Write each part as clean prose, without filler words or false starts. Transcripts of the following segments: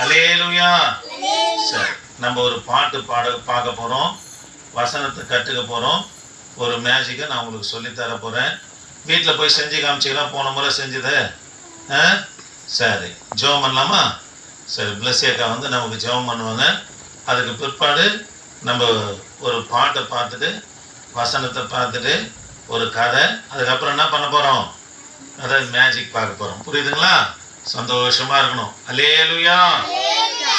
அல்லேலூயா. சரி, நம்ம ஒரு பாட்டு பார்க்க போறோம், வசனத்தை கற்றுக்க போறோம். ஒரு மேஜிக்கை நான் உங்களுக்கு சொல்லித்தர போறேன். வீட்டில் போய் செஞ்சு காமிச்சிக்கலாம். போன முறை செஞ்சது. சரி, ஜெபம் பண்ணலாமா? சரி, பிளஸ்ஸியக்கா நமக்கு ஜெபம் பண்ணுவாங்க. அதுக்கு பிற்பாடு நம்ம ஒரு பாட்டை பார்த்துட்டு, வசனத்தை பார்த்துட்டு, ஒரு கதை, அதுக்கப்புறம் என்ன பண்ண போகிறோம்? அதாவது மேஜிக் பார்க்க போகிறோம். புரியுதுங்களா? சந்தோஷமாக இருக்கணும். அல்லேலூயா.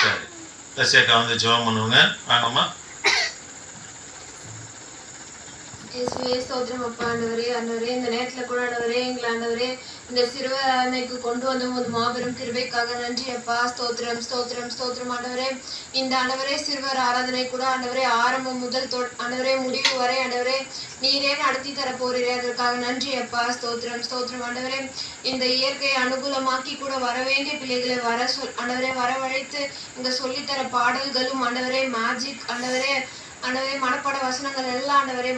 சரி, பிளஸ்ஸியக்கா ஜெபம் பண்ணுவாங்க. வாங்கம்மா. ஸ்தோத்திரம் அப்பா. ஆண்டவரே, ஆண்டவரே, இந்த நேரத்துல கூட ஆண்டவரே, எங்களை ஆண்டவரே இந்த சிறுவர் ஆராதனைக்கு கொண்டு வந்த போது மாபெரும் கிருபைக்காக நன்றி அப்பா. ஸ்தோத்திரம் ஸ்தோத்திரம் ஸ்தோத்திரம் ஆண்டவரே. இந்த ஆண்டவரே சிறுவர் ஆராதனை கூட ஆண்டவரே ஆரம்பம் முதல் ஆண்டவரே முடிவு வரை ஆண்டவரே நீரே நடத்தி தர போறீரே, அதற்காக நன்றி அப்பா. ஸ்தோத்திரம் ஸ்தோத்திரம் ஆண்டவரே. இந்த இயற்கையை அனுகூலமாக்கி கூட வர வேண்டிய பிள்ளைகளை ஆண்டவரே வரவழைத்து இங்க சொல்லித்தர பாடல்களும் ஆண்டவரே மேஜிக் ஆண்டவரே மனப்பாட வசனங்கள் எல்லாம் ஆண்டவரே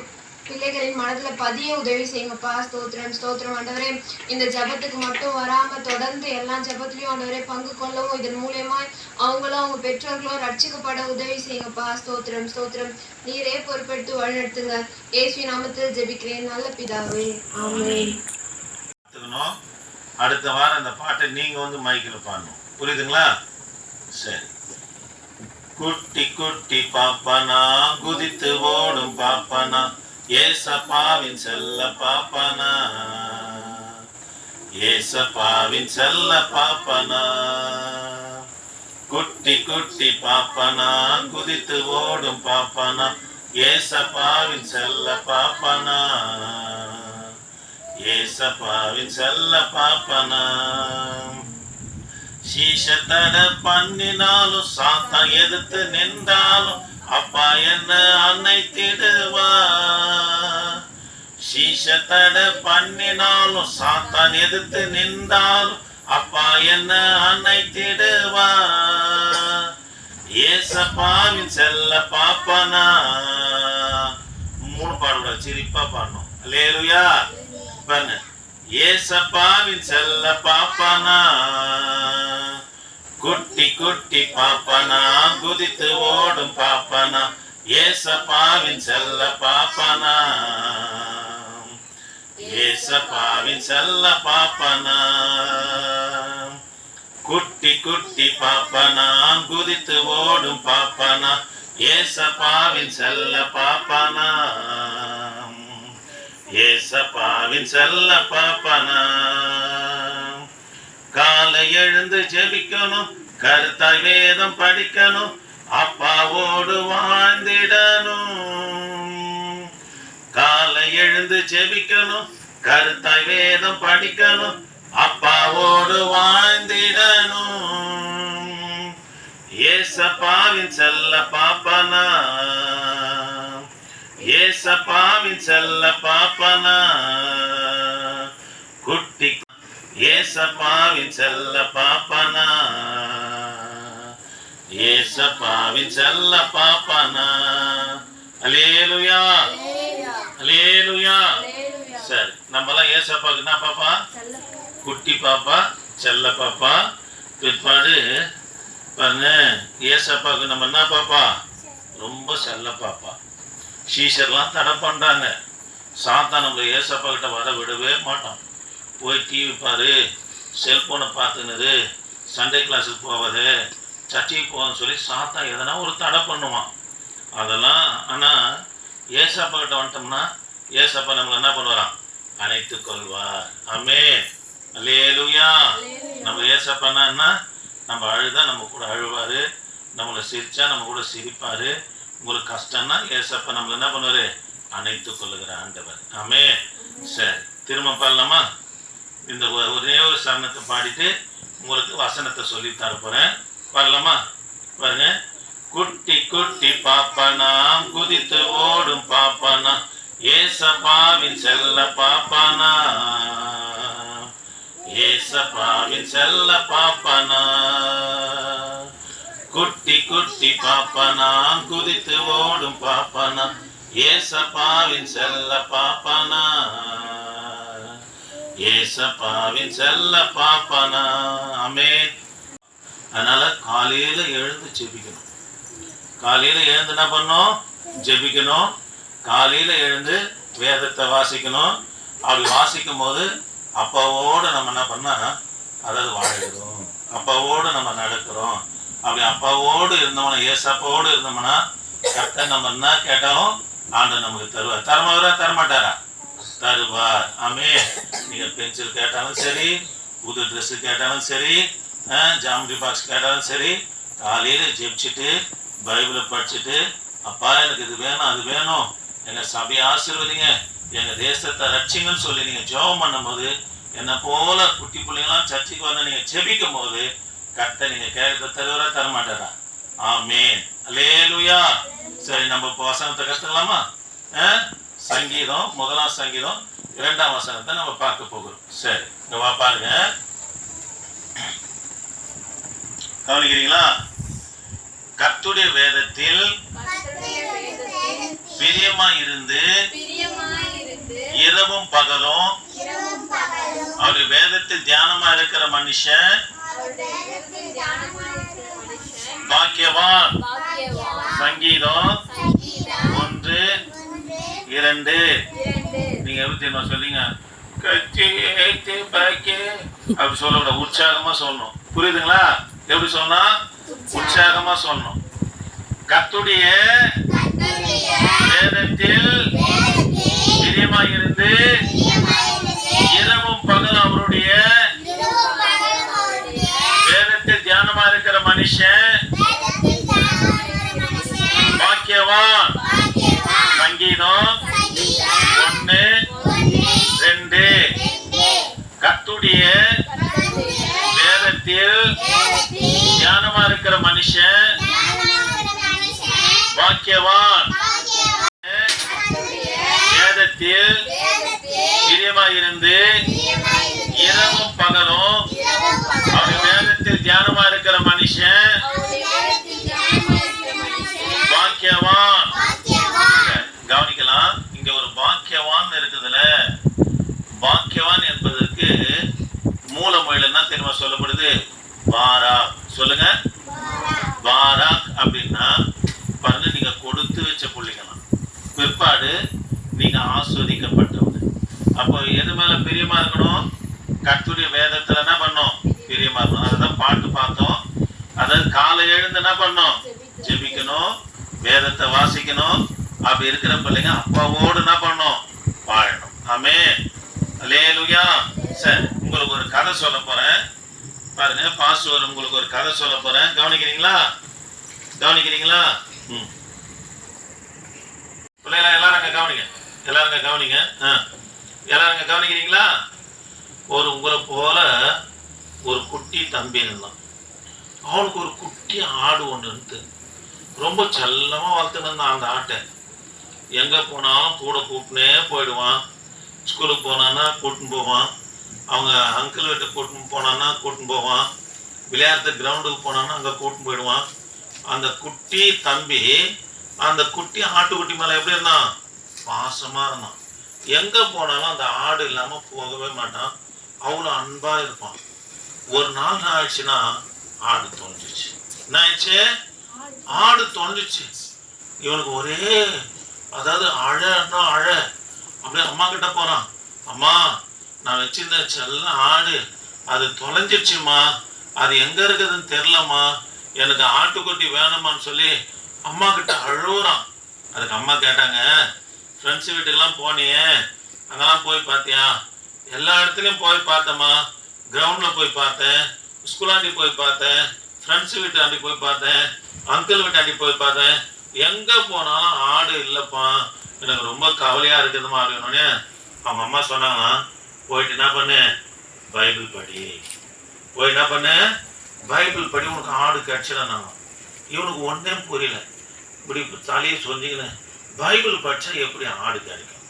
பிள்ளைகளின் மனதுல பதிய உதவி செய்யுங்கப்பா. ஸ்தோத்திரம் ஸ்தோத்திரம் ஆண்டவரே. இந்த ஜபத்துக்கு மட்டும் வராம தொடர்ந்து எல்லா ஜபத்திலையும் ஆண்டவரே பங்கு கொள்ளவும், இதன் மூலியமா அவங்களும் அவங்க பெற்றோர்களும் ரட்சிக்கப்பட உதவி செய்யுங்கப்பா. ஸ்தோத்திரம் ஸ்தோத்திரம். நீரே பொறுப்பெடுத்து வழிநடத்துங்க. இயேசுவின் நாமத்தில் ஜெபிக்கிறேன் நல்ல பிதாவே, ஆமென். அடுத்த வாரம் அந்த பாட்டை நீங்க மைக்கில் பாடணும். புரியுதுங்களா? சரி. குட்டி குட்டி பாப்பனா, குதித்து ஓடும் பாப்பனா, ஏசப்பாவின் செல்ல பாப்பனா, ஏசப்பாவின் செல்ல பாப்பனா. குட்டி குட்டி பாப்பனா, குதித்து ஓடும் பாப்பனா, ஏசப்பாவின் செல்ல பாப்பனா, ஏசப்பாவின் செல்ல பாப்பனா. சீஷத்தட பண்ணினாலும் சாத்தான் எதிர்த்து நின்றாலும் அப்பா என்ன அணைத்திடுவா. சீஷத்தட பண்ணினாலும் சாத்தான் எதிர்த்து நின்றாலும் அப்பா என்ன அணைத்திடுவா. ஏசப்பாவின் செல்ல பாப்பனா. 3 பாடல சிரிப்பா பாடணும். அல்லேலூயா. பாருங்க. ஏசப்பாவின் செல்ல பாப்பனா, குட்டி குட்டி பாப்பனா, குதித்து ஓடும் பாப்பனா, ஏசப்பாவின் செல்ல பாப்பனா, ஏசப்பாவின் செல்ல பாப்பனா. குட்டி குட்டி பாப்பனா, குதித்து ஓடும் பாப்பனா, ஏசப்பாவின் செல்ல பாப்பனா, ஏசப்பாவின் செல்ல பாப்பனா. காலை எழுந்து ஜெபிக்கணும், கருத்தாய் வேதம் படிக்கணும், அப்பாவோடு வாழ்ந்திடணும். காலை எழுந்து ஜெபிக்கணும், கருத்தாய் வேதம் படிக்கணும், அப்பாவோடு வாழ்ந்திடணும். ஏசப்பாவின் செல்ல பாப்பனா, ஏசப்பாவின் செல்ல பாப்பனா. குட்டி ஏசப்பாவின் செல்ல பாப்பனா, ஏசப்பாவின் செல்ல பாப்பனா. அல்லேலூயா, அல்லேலூயா. சரி, நம்மலாம் ஏசப்பாவுக்கு என்ன பாப்பா? குட்டி பாப்பா, செல்ல பாப்பா. பிற்பாடு பாருங்க, ஏசப்பாவுக்கு நம்ம என்ன பாப்பா? ரொம்ப செல்ல பாப்பா. சீஷர்லாம் தடை பண்றாங்க. சாத்தான் நம்மளை ஏசப்பா கிட்ட வர விடவே மாட்டான். போய் டிவி பாரு, செல்போனை பார்த்துனது, சண்டே கிளாஸுக்கு போவது, சர்ச்சைக்கு போகுதுன்னு சொல்லி சாத்தான் எதனா ஒரு தடை பண்ணுவான். அதெல்லாம் ஆனால் ஏசப்பா கிட்ட வந்துட்டோம்னா ஏசப்பா நம்மளை என்ன பண்ணுவாராம்? அணைத்து கொள்வார். ஆமென். அல்லேலூயா. நம்ம ஏசப்பான்னா என்ன? நம்ம அழுதா நம்ம கூட அழுவார், நம்மளை சிரிச்சா நம்ம கூட சிரிப்பார். உங்களுக்கு கஷ்டம்னா ஏசப்பா நம்மளை என்ன பண்ணுவார்? அணைத்து கொள்ளுகிற ஆண்டவர். ஆமென். சரி, திரும்ப பாடலாமா? இந்த ஒரே ஒரு சரணத்தை பாடிட்டு உங்களுக்கு வசனத்தை சொல்லி தரப்போறேன். பாடலாமா? பாருங்க. குட்டி குட்டி பாப்பனா, குதித்து ஓடும் பாப்பனா, ஏசப்பாவின் செல்ல பாப்பனா, ஏசப்பாவின் செல்ல பாப்பனா. குட்டி குட்டி பாப்பனா, குதித்து ஓடும் பாப்பனா, ஏசப்பாவின் செல்ல பாப்பனா, ஏசப்பாவின் செல்ல பாப்பனா. ஆமென். அதனால காலையில எழுந்து ஜெபிக்கணும். காலையில எழுந்து என்ன பண்ணணும்? ஜெபிக்கணும். காலையில எழுந்து வேதத்தை வாசிக்கணும். அப்படி வாசிக்கும் போது அப்பாவோடு நம்ம என்ன பண்ணா, அதாவது வாழ்கிறோம், அப்பாவோடு நம்ம நடக்கிறோம். அப்படி அப்பாவோடு இருந்தோம்னா, ஏசப்பாவோடு இருந்தோம்னா கரெக்டாக நம்ம என்ன கேட்டாலும் ஆண்டவர் நமக்கு தருவார். தரமாவரா தரமாட்டாரா? தருவார். ஆமே. நீங்க பென்சில் கேட்டாலும் சரி, புது ட்ரெஸ் கேட்டாலும் சரி, ஜாமெட்ரி பாக்ஸ் கேட்டாலும் சரி, காலையில ஜெபிச்சுட்டு பைபிளை படிச்சுட்டு, அப்பா எனக்கு இது வேணும் அது வேணும், எங்க சபையை ஆசீர்வதிங்க, எங்க தேசத்தை ரட்சிங்கன்னு சொல்லி நீங்க ஜெபம் பண்ணும்போது, என்ன போல குட்டி பிள்ளைங்களாம் சர்ச்சைக்கு வந்து நீங்க ஜெபிக்கும் போது கர்த்தர் நீங்க கேட்கறத தருவாரா தரமாட்டாரா? ஆமென். அல்லேலூயா. சரி, நம்ம இப்போ வசனத்தை கத்துக்கலாமா? சங்கீதம் 1ஆம் சங்கீதம் 2ஆம் வசனத்தை நம்ம பார்க்க போகிறோம். சரி, இங்க வா பாருங்க, கவனிக்கிறீங்களா? கர்த்தருடைய வேதத்தில் பிரியமா இருந்து இரவும் பகலும் அவருடைய வேதத்தில் தியானமா இருக்கிற மனுஷன் பாக்கியவான். சங்கீதம் 1:2. நீங்க எப்படி தெரியுமா சொல்றீங்க? அப்படி சொல்ல உற்சாகமா சொல்லணும். புரியுதுங்களா? எப்படி சொன்னா? உற்சாகமா சொல்லணும். கர்த்தருடைய வேதத்தில் பிரியமா இருந்து இரவும் பகலும் அவருடைய வேதத்தில் தியானமா இருக்கிற மனுஷன் பாக்கியவான். சங்கீதம் 1:2. கர்த்தருடைய வேதத்தில் தியானமா இருக்கிற மனுஷன் பாக்கியவான். வேதத்தில் பிரியமா இருந்து இரவும் பகலும் அவர் வேதத்தில் தியானமா இருக்கிற மனுஷன் பாக்கியவான். கவனிக்கலாம், இங்க ஒரு பாக்கியவான் இருக்குதுல. பாக்கியவான் என்பதற்கு மூல மொழியில என்ன தெரியுமா சொல்லப்படுது? பாராக். சொல்லுங்க, பாராக் அப்படின்னா பாருங்க, நீங்க கொடுத்து வச்ச பிள்ளைங்களாம், பிற்பாடு நீங்க ஆஸ்வதிக்கப்பட்டவங்க. அப்போ எது மேல பிரியமா இருக்கணும்? கர்த்தருடைய வேதத்துல என்ன பண்ணோம்? பிரியமா இருக்கணும். அதுதான் பாட்டு பார்த்தோம். அதாவது காலை எழுந்து என்ன பண்ணோம்? ஜெபிக்கணும், வேதத்தை வாசிக்கணும். அப்படி இருக்கிற பிள்ளைங்க அப்பாவோடு என்ன பண்ணோம்? வாழணும். ஆமென். அல்லேலூயா. சரி, உங்களுக்கு ஒரு கதை சொல்ல போறேன் பாருங்க. பாஸ்டர் உங்களுக்கு ஒரு கதை சொல்ல போறேன். கவனிக்கிறீங்களா? கவனிக்கிறீங்களா? பிள்ளைங்களா எல்லாரும் அங்க கவனிங்க, எல்லாரும் அங்க கவனிங்க. எல்லாரும் அங்க கவனிக்கிறீங்களா? ஒரு உங்களை போல ஒரு குட்டி தம்பி இருந்தான். அவனுக்கு ஒரு குட்டி ஆடு ஒன்று இருந்து ரொம்ப செல்லமா வளர்த்துன்னு இருந்தான். அந்த ஆட்டை எங்க போனாலும் கூட கூப்பிட்டுனே போயிடுவான். ஸ்கூலுக்கு போனான்னா கூட்டின்னு போவான், அவங்க அங்கிள் வீட்டுக்கு கூட்டின்னு போனான்னா கூட்டின்னு போவான், விளையாட்டு கிரவுண்டுக்கு போனான்னா அங்கே கூட்டின்னு போயிடுவான். அந்த குட்டி தம்பி அந்த குட்டி ஆட்டுக்குட்டி மேலே எப்படி இருந்தான்? பாசமா இருந்தான். எங்க போனாலும் அந்த ஆடு இல்லாம போகவே மாட்டான். அவ்வளோ அன்பா இருப்பான். ஒரு நாள் என்ன ஆயிடுச்சுன்னா ஆடு தொலைஞ்சிச்சு. என்ன ஆயிடுச்சு? ஆடு தொலைஞ்சிச்சு. இவனுக்கு ஒரே அதாவது அழன்னா அழ. அப்படியே அம்மா கிட்ட போறான். அம்மா, நான் வச்சிருந்த செல்ல ஆடு அது தொலைஞ்சிடுச்சுமா, அது எங்க இருக்குதுன்னு தெரியலம்மா, எனக்கு ஆட்டுக்குட்டி வேணுமான்னு சொல்லி அம்மா கிட்ட அழுகுறான். அதுக்கு அம்மா கேட்டாங்க, ஃப்ரெண்ட்ஸ் வீட்டுக்கெல்லாம் போனியே, அங்கெல்லாம் போய் பார்த்தியா? எல்லா இடத்துலையும் போய் பார்த்தம்மா. கிரவுண்டில் போய் பார்த்தேன், ஸ்கூலாண்டி போய் பார்த்தேன், ஃப்ரெண்ட்ஸ் வீட்டாண்டி போய் பார்த்தேன், அங்கிள் வீட்டாண்டி போய் பார்த்தேன், எங்கே போனாலும் ஆடு இல்லைப்பா, எனக்கு ரொம்ப கவலையாக இருக்குதுமா அப்படின்னோடனே அவங்க அம்மா சொன்னாங்க, போயிட்டு என்ன பண்ணு, பைபிள் படி, போய் என்ன பண்ணு, பைபிள் படி, உனக்கு ஆடு கிடைச்சிடனாங்க. இவனுக்கு ஒன்றே புரியல. இப்படி தலையை சொன்னீங்கன்னு, பைபிள் படித்தா எப்படி ஆடு கிடைக்கும்?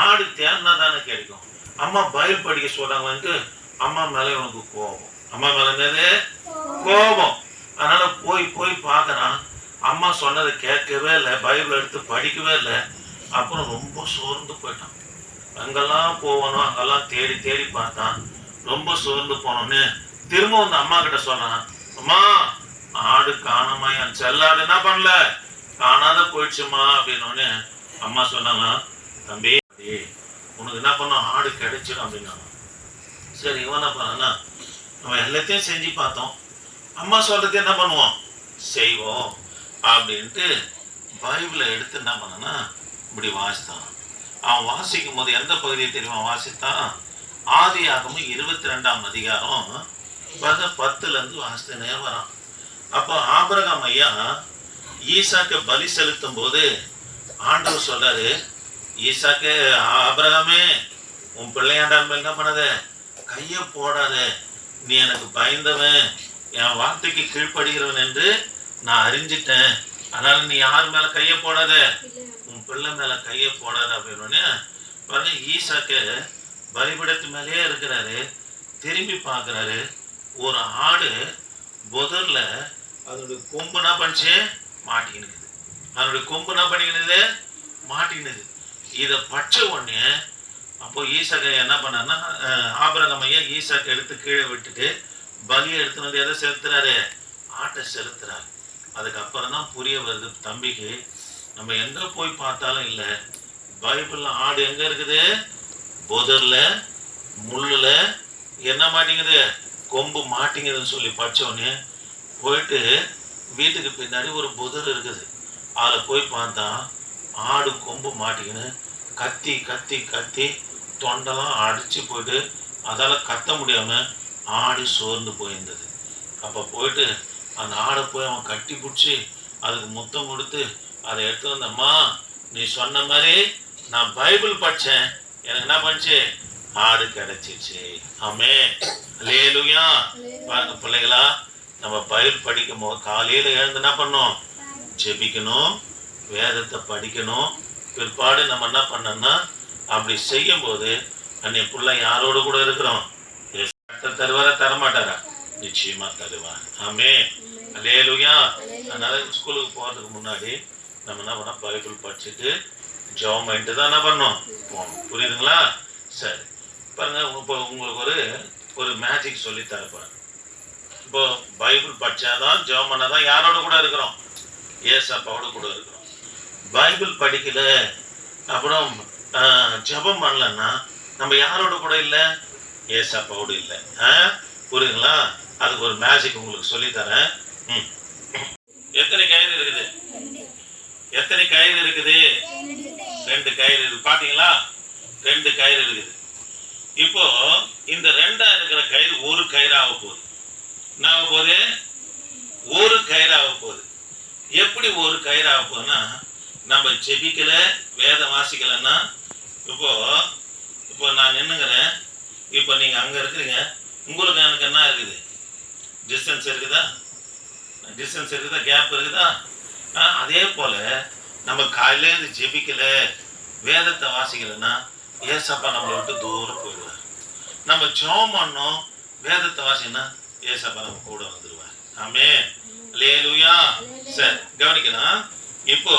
ஆடு தேர்னா தானே கிடைக்கும். அம்மா பைபிள் படிக்க சொல்கிறாங்கன்ட்டு அம்மா மேலே இவனுக்கு கோபம். அம்மா மேலே என்னது? கோபம். அதனால போய் போய் பார்க்குறான். அம்மா சொன்னதை கேட்கவே இல்லை, பைபிள் எடுத்து படிக்கவே இல்லை. அப்புறம் ரொம்ப சோர்ந்து போயிட்டான். அங்கெல்லாம் போவானோ அங்கெல்லாம் தேடி தேடி பார்த்தான். ரொம்ப சோர்ந்து போனோன்னு திரும்ப வந்து அம்மா கிட்ட சொல்றான், அம்மா ஆடு காணாம என் செல்லாடு என்ன பண்ணல, காணாத போயிடுச்சுமா அப்படின்னு அம்மா சொன்னாலாம், தம்பி உனக்கு என்ன பண்ணோம், ஆடு கிடைச்சிடும் அப்படின்னாங்க. சரி இவன் என்ன பண்ணா, நம்ம எல்லாத்தையும் செஞ்சு பார்த்தோம், அம்மா சொல்றது என்ன பண்ணுவோம், செய்வோம் அப்படின்ட்டு பைபிளை எடுத்து என்ன பண்ணனா இப்படி வாசித்தான். அவன் வாசிக்கும் போது எந்த பகுதியை தெரியுமா வாசித்தான், ஆதியாகமம் 22ஆம் அதிகாரம் 10லேருந்து வாசித்தனே வரான். அப்போ ஆபிரகாம் ஐயா ஈசாக்கு பலி செலுத்தும் போது ஆண்டவர் சொல்றாரு, ஈசாக்கு ஆபிரகாமே உன் பிள்ளையாண்டான் மேல் என்ன பண்ணாத, கைய போடாத, நீ எனக்கு பயந்தவன், என் வார்த்தைக்கு கீழ்ப்படுகிறவன் என்று நான் அறிஞ்சிட்டேன், அதனால நீ யார் மேல கைய போடாத, உன் பிள்ளை மேல கைய போடாத அப்படின்னு பாருங்க. ஈசாக்கு பலிபீடத்து மேலேயே இருக்கிறாரு, திரும்பி பார்க்கிறாரு, ஒரு ஆடு புதர்ல அதனுடைய கொம்பு என்ன பண்ணிச்சு, மாட்டிக்கினுது. அதனுடைய கொம்பு என்ன பண்ணிக்கினது, மாட்டிக்கினது. இதை பச்ச உடனே அப்போ ஈசாக்கு என்ன பண்ணாருன்னா, ஆபிரகாம் ஐயா ஈசாக்கு எடுத்து கீழே விட்டுட்டு பலியை எடுத்து வந்து எதை செலுத்துறாரு, ஆட்டை செலுத்துறாரு. அதுக்கப்புறம் தான் புரிய வருது தம்பிக்கு, நம்ம எங்க போய் பார்த்தாலும் இல்லை, பைபிள்ல ஆடு எங்க இருக்குது, புதர்ல முள்ளுல என்ன மாட்டேங்குது, கொம்பு மாட்டேங்குதுன்னு சொல்லி படிச்சோடனே போயிட்டு வீட்டுக்கு பின்னாடி ஒரு புதர் இருக்குது, அதில் போய் பார்த்தா ஆடு கொம்பு மாட்டிக்கின்னு கத்தி கத்தி கத்தி தொண்டெல்லாம் அடிச்சு போயிட்டு அதால கத்த முடியாம ஆடு சோர்ந்து போயிருந்தது. அப்போ போயிட்டு அந்த ஆடை போய் அவன் கட்டி பிடிச்சி அதுக்கு முத்தம் கொடுத்து அதை எடுத்து வந்தம்மா, நீ சொன்ன மாதிரி நான் பைபிள் படித்தேன், எனக்கு என்ன பண்ணுச்சு, ஆடு கிடைச்சிச்சு. ஆமே அல்லேலூயா. பாருங்க பிள்ளைகளா, நம்ம பைபிள் படிக்கும் போது காலையில் எழுந்து என்ன பண்ணணும், ஜெபிக்கணும், வேதத்தை படிக்கணும். பிற்பாடு நம்ம என்ன பண்ணோம்னா அப்படி செய்யும் போது அன்னைய பிள்ளை யாரோடு கூட இருக்கிறோம், தருவாரா தரமாட்டாரா, நிச்சயமா தருவார். ஆமே அல்லேலூயா. அதனால ஸ்கூலுக்கு போறதுக்கு முன்னாடி நம்ம என்ன பண்ணோம், பைபிள் படிச்சுட்டு ஜெபம் பண்ணிட்டு தான் என்ன பண்ணோம் போகணும். புரியுதுங்களா? சரி பாருங்க, இப்போ உங்களுக்கு ஒரு மேஜிக் சொல்லி தரப்போறேன். இப்போ பைபிள் படிச்சாதான் ஜெபம் பண்ணாதான் யாரோட கூட இருக்கிறோம், ஏசப்பாவோட கூட இருக்கிறோம். பைபிள் படிக்கல அப்புறம் ஜெபம் பண்ணலன்னா நம்ம யாரோட கூட இல்லை, ஏசப்பாவோடு இல்லை. புரியுதுங்களா? அதுக்கு ஒரு மேஜிக் உங்களுக்கு சொல்லி தரேன். எத்தனை கயிறு இருக்குது, எத்தனை கயிறு இருக்குது, 2 கயிறு இருக்குது. பாத்தீங்களா, 2 கயிறு இருக்குது. இப்போ இந்த 2ஆ இருக்கிற கயிறு ஒரு கயிறாக போகுது. என்ன ஆக போகுது, ஒரு கயிறாக போகுது. எப்படி ஒரு கயிறாக போகுதுன்னா, நம்ம ஜெபிக்கல வேதம் வாசிக்கலன்னா, இப்போ நான் நின்னுங்கிறேன், இப்போ நீங்க அங்க இருக்கிறீங்க, உங்களுக்கு எனக்கு என்ன இருக்குது, டிஸ்டன்ஸ் இருக்குதா, டிஸ்டன்ஸ் இருக்குதா, கேப் இருக்குதா? அதே போல நம்ம காலையில இருந்து ஜெபிக்கல வேதத்தை வாசிக்கலன்னா ஏசப்பா நம்மளை விட்டு தூரம் போயிடுவார். நம்ம ஜெபம் பண்ணோம் வேதத்தை வாசினா ஏசப்பா நம்ம கூட வந்துடுவார். ஆமே அல்லேலூயா. சரி கவனிக்கலாம். இப்போ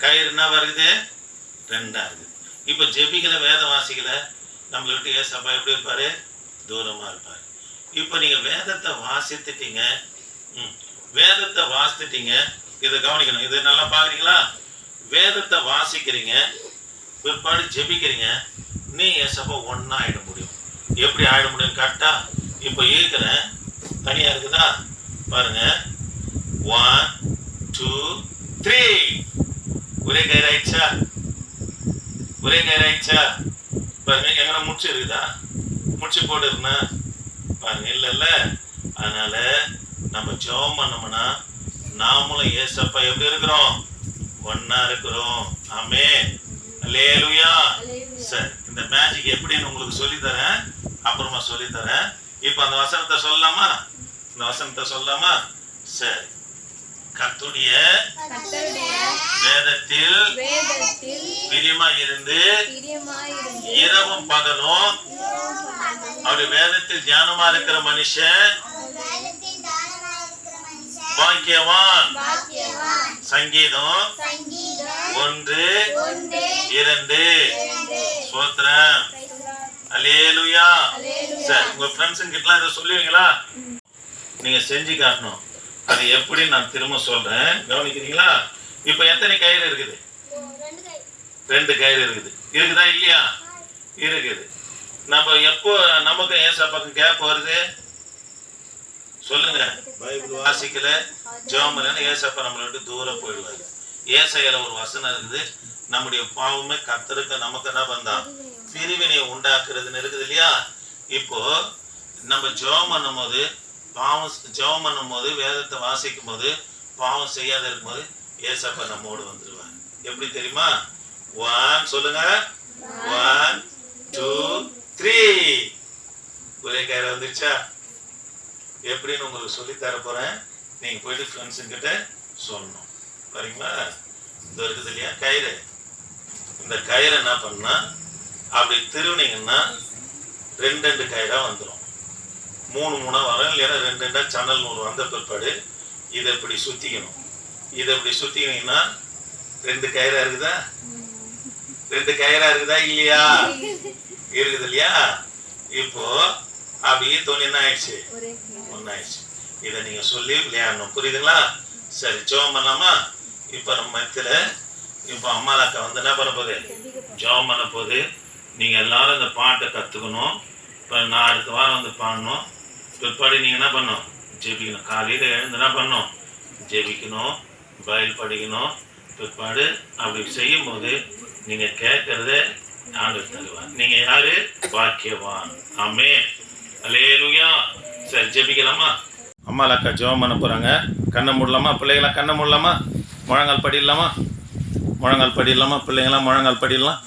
கயிறு என்ன வருது, 2ஆ இருக்குது. இப்போ ஜெபிக்கல வேதம் வாசிக்கல நம்மளை விட்டு ஏசப்பா எப்படி இருப்பாரு, தூரமா இருப்பாரு. இப்போ நீங்க வேதத்தை வாசித்துட்டீங்க, வேதத்தை வாசித்துட்டீங்க. இதை கவனிக்கணும், இது நல்லா பாக்குறீங்களா? வேதத்தை வாசிக்கிறீங்க, பிற்பாடு ஜெபிக்கிறீங்க, நீ ஏசப்பா ஒன்னா ஆயிட முடியும். எப்படி ஆயிட முடியும் கரெக்டா? இப்போ இருக்கிறேன், தனியா இருக்குதா பாருங்க, 1 2 3 ஒரே கயிறு ஆயிடுச்சா, ஒரே கயிறு ஆயிடுச்சா பாருங்க. எங்கன்னா முடிச்சு இருக்குதா, முடிச்சு போட்டு இருக்குன்னா பாருங்க, இல்ல. அதனால நம்ம ஜெபம் பண்ணோம்னா நாமளும் ஏசப்பா எப்படி இருக்கிறோம், ஒன்னா இருக்கிறோம். ஆமே அல்லேலூயா. சரி, இந்த மேஜிக் எப்படின்னு உங்களுக்கு சொல்லித்தரேன், அப்புறமா சொல்லித்தரேன். இப்ப அந்த வசனத்தை சொல்லலாமா, இந்த வசனத்தை சொல்லலாமா? சரி, கர்த்தருடைய வேதத்தில் பிரியமாய் இருந்து இரவும் பகலும் அவருடைய வேதத்தில் தியானமா இருக்கிற மனுஷன் பாக்கியவான். சங்கீதம் 1:2. ஸ்தோத்திரம் அல்லேலூயா. சரி, உங்க ஃப்ரெண்ட்ஸ் கிட்ட இதை சொல்லுவீங்களா? நீங்கள் செஞ்சு காட்டணும். அது எப்படி நான் திரும்ப சொல்கிறேன், கவனிக்கிறீங்களா? இப்போ எத்தனை கயிறு இருக்குது? 2 கயிறு இருக்குது. இருக்குதா இல்லையா? இருக்குது. நம்ம எப்போ நமக்கும் ஏசப்பாக்கும் கேப் வருது சொல்லுங்க? பைபிள் வாசிக்கல, ஜெபம் பண்ணல, ஏசப்பா நம்மளை விட்டு தூரம் போயிடுவாரு. ஏசாயால ஒரு வசனம் இருக்குது, நம்முடைய பாவமே கர்த்தருக்கு நமக்கு என்ன பண்ணான்? பிரிவினை உண்டாக்குறதுன்னு இருக்குது இல்லையா? இப்போ நம்ம ஜெபம் பண்ணும் போது ஜெபம் பண்ணும் போது வேதத்தை வாசிக்கும் போது பாவம் செய்யாத இருக்கும்போது ஏசப்பா நம்மோடு வந்துடுவார். எப்படி தெரியுமா? 1 சொல்லுங்க, 1 2 3. ஒரே கயிறு வந்துருச்சா? எப்படின்னு உங்களுக்கு சொல்லித்தர போறேன். நீங்க போயிட்டு ஃப்ரெண்ட்ஸுங்கிட்ட சொல்லணும். சரிங்களா? இந்த இருக்குது இல்லையா கயிறு, இந்த கயிறு என்ன பண்ணா அப்படி திருவினீங்கன்னா 2 கயிறா வந்துடும். 3 வரும், இல்லைன்னா 2 சன்னல் நூறு வந்த பிற்பாடு இதை இப்படி சுத்திக்கணும். இதை இப்படி சுத்திக்கினீங்கன்னா 2 கயிறா இருக்குதா? 2 கயிறா இருக்குதா இல்லையா? இருக்குது இல்லையா? இப்போ அப்படியே தோணி என்ன ஆயிடுச்சு? ஒன்னாயிடுச்சு. இதை நீங்க சொல்லி விளையாடணும். புரியுதுங்களா? சரி, ஜெபம் பண்ணலாமா? இப்போ நம்ம மத்தியில இப்போ அம்மாலாக்கா வந்து என்ன பண்ண போகுது? ஜெபம் பண்ண போகுது. நீங்க எல்லாரும் இந்த பாட்டை கத்துக்கணும். இப்போ நான் அடுத்த வாரம் வந்து பாடணும். பிற்பாடு நீங்க என்ன பண்ணணும்? ஜெபிக்கணும். காலையில எழுந்து என்ன பண்ணணும்? ஜெபிக்கணும், பைபிள் படிக்கணும். பிற்பாடு அப்படி செய்யும் போது நீங்க கேட்கறத ஆண்டவர் தருவார். நீங்க யாரு? பாக்கியவான். ஆமென். அல்லேலூயா. சரி, ஜெபிக்கலாமா? அம்மாலாக்கா ஜெபம் பண்ண போறாங்க. கண்ணை மூடலாமா? பிள்ளைங்களா கண்ணை மூடலாமா? முழங்கால் படிடலாமா? முழங்கால் படிடலாமா? பிள்ளைங்களா முழங்கால் படிடலாம்.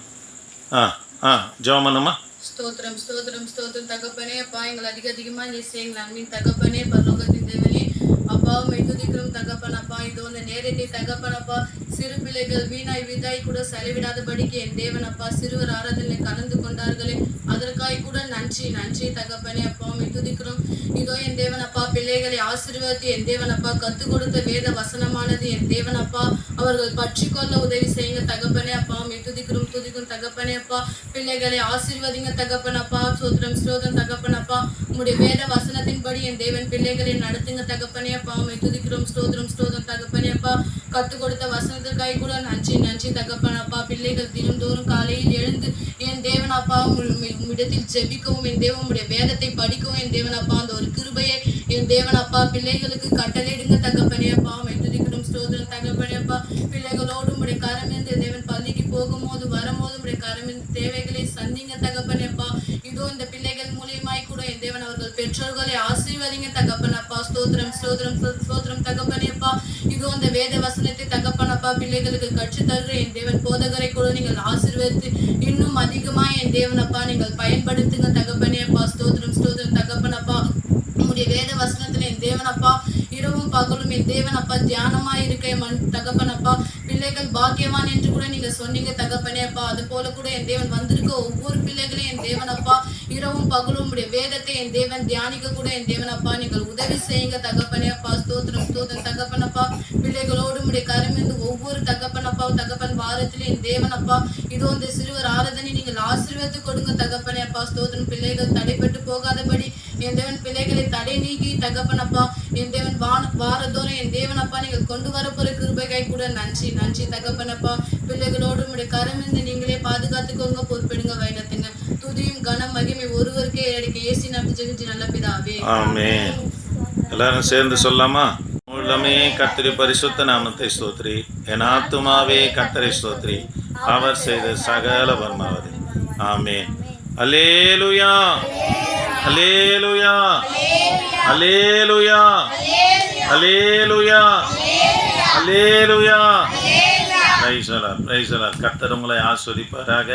ஜெபம் பண்ணுமா? ஸ்தோத்திரம் ஸ்தோத்திரம் ஸ்தோத்திரம் தகப்பனே. அப்பா, எங்களை அதிகமாக நேசிங்க நன்மையின் தகப்பனே, பரலோகத்தின் தேவனே. அப்பா, உம்மை துதிக்கிறோம் தகப்பன். அப்பா, இதோ இந்த நேரத்தை தகப்பன் அப்பா, சிறு பிள்ளைகள் வீணாய் விதாய் கூட செலவிடாதபடிக்கு என் தேவன் அப்பா சிறுவர் ஆராதனை கலந்து கொண்டார்களே, அதற்காக கூட நன்றி நன்றி தகப்பனே. அப்பா, உம்மை துதிக்கிறோம். இதோ என் தேவன் அப்பா, பிள்ளைகளை ஆசீர்வாதி என் தேவன் அப்பா, கற்றுக் கொடுத்த வேத வசனமானது என் தேவன் அப்பா அவர்கள் பற்றி கொள்ள உதவி செய்யுங்க தகப்பனே. அப்பா, உம்மை துதிக்கிறோம் துதிக்கும் தகப்பனே. அப்பா, பிள்ளைகளை ஆசீர்வதிங்க தகப்பன் அப்பா. ஸ்தோத்திரம் ஸ்தோத்திரம் தகப்பன் அப்பா. உம்முடைய வேத வசனத்தின்படி என் தேவன் பிள்ளைகளை நடத்துங்க தகப்பனே. அப்பா, உம்மை துதிக்கிறோம். ஸ்தோத்திரம் ஸ்தோத்திரம் தகப்பனே. அப்பா, கற்றுக் கொடுத்த வசனத்திற்காக கூட நன்றி நன்றி தகப்பன் அப்பா. பிள்ளைகள் தினந்தோறும் காலையில் எழுந்து என் தேவன் அப்பா உம்மிடத்தில் ஜெபிக்கவும் என் தேவன் உம்முடைய வேதத்தை படிக்கவும் என் தேவன் அப்பா அந்த ஒரு கிருபையை என் தேவன் அப்பா பிள்ளைகளுக்கு கட்டளையிடுங்க தகப்பனே. அப்பா, உம்மை துதிக்கிறோம். ஸ்தோத்திரம் தகப்பனே. அப்பா, பிள்ளைகளோடு உம்முடைய கரமிருந்து தேவன் பள்ளிக்கு போகும்போது வரும்போது உம்முடைய கரமிருந்து தேவைகளை சந்திங்க தகப்பனே. அப்பா, இதோ இந்த பிள்ளைகள் மூலியமாய் கூட என் தேவன் அவர்கள் பெற்றோர்களை ஆசீர்வதிங்க தகப்பன் அப்பா. ஸ்தோத்திரம் ஸ்தோத்திரம் ஸ்தோத்திரம் தகப்பனே. அப்பா, இதோ இந்த வேத வசனத்தை தகப்பன் அப்பா பிள்ளைகளுக்கு கற்றுத் தருகிற என் தேவன் போதகரை கூட நீங்கள் ஆசீர்வதித்து இன்னும் அதிகமா என் தேவன் அப்பா நீங்கள் பயன்படுத்துங்க தகப்பனே. அப்பா, ஸ்தோத்திரம் ஸ்தோத்திரம் தகப்பன் அப்பா. உம்முடைய வேத வசனத்துல என் தேவன் அப்பா இரவும் பகலும் என் தேவன் அப்பா தியானமா இருக்க தகப்பன் அப்பா பிள்ளைகள் பாக்கியவான் என்று கூட நீங்க சொன்னீங்க தகப்பனே. அப்பா, அது போல கூட என் தேவன் வந்திருக்க ஒவ்வொரு பிள்ளைகளையும் என் தேவன் அப்பா இரவும் பகலும் உடைய வேதத்தை என் தேவன் தியானிக்க கூட என் தேவன் அப்பா நீங்கள் உதவி செய்யுங்க தகப்பனே. அப்பா, ஸ்தோத்திரம் ஸ்தோத்திரம் தகப்பன் அப்பா. பிள்ளைகளோடு உடைய கரமிருந்து ஒவ்வொரு தகப்பன் அப்பா தகப்பன் வாரத்திலே என் தேவன் அப்பா இதோ இந்த சிறுவர் ஆராதனை நீங்கள் ஆசீர்வதித்து கொடுங்க தகப்பனே. அப்பா, ஸ்தோத்திரம். பிள்ளைகள் தடைப்பட்டு போகாதபடி என் தேவன் பிள்ளைகளை தடை நீக்கி தகப்பன் அப்பா என் தேவன் வாரதோறும் என் தேவன் அப்பா நீங்கள் கொண்டு வரப்போற கிருபைக்காய் கூட நன்றி நன்றி தகப்பன் அப்பா. பிள்ளைகளோடு உடைய கரமிருந்து நீங்களே பாதுகாத்துக்கோங்க, பொறுப்பிடுங்க, வைடத்துங்க. துதியும் கனம் மகிமை ஒருவருக்கே எடுக்க ஏசி நம்பி ஜெகிச்சு நல்ல பிதாவே. ஆமென். எல்லாரும் சேர்ந்து சொல்லாமா? உள்ளமே கர்த்தரி பரிசுத்த நாமத்தை ஸ்தோத்திரி, என் ஆத்துமாவே கர்த்தரை ஸ்தோத்திரி, அவர் செய்த சகல வர்மாவதி. ஆமென். அல்லேலூயா அல்லேலூயா அல்லேலூயா அல்லேலூயா அல்லேலூயா. Praise the Lord, praise the Lord. கர்த்தர் உங்களை ஆசீர்வதிப்பாராக.